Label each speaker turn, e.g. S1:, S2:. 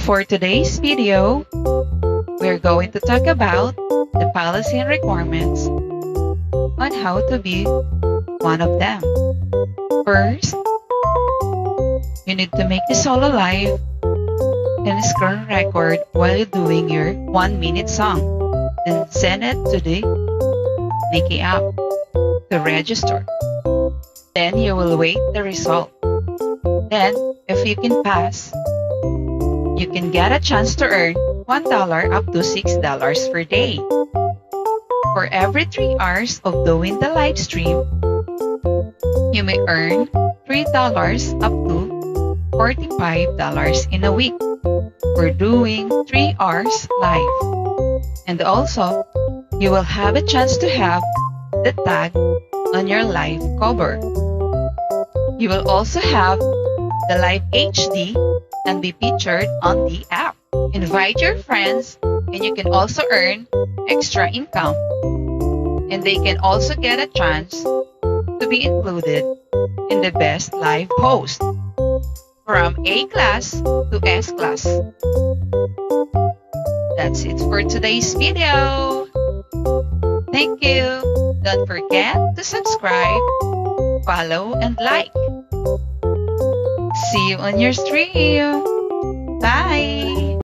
S1: For today's video, we're going to talk about the policy and requirements on how to be one of them. First, you need to make the solo live and screen record while you're doing your 1-minute song. Then send it to the Nikki app to register. Then you will wait the result. Then, if you can pass, you can get a chance to earn $1 up to $6 per day. For every 3 hours of doing the live stream, you may earn $3 up to $45 in a week for doing 3 hours live. And also, you will have a chance to have the tag on your live cover. You will also have the live HD and be featured on the app. Invite your friends and you can also earn extra income. And they can also get a chance to be included in the best live host from A class to S class. That's it for today's video. Thank you. Don't forget to subscribe, follow, and like. See you on your stream. Bye!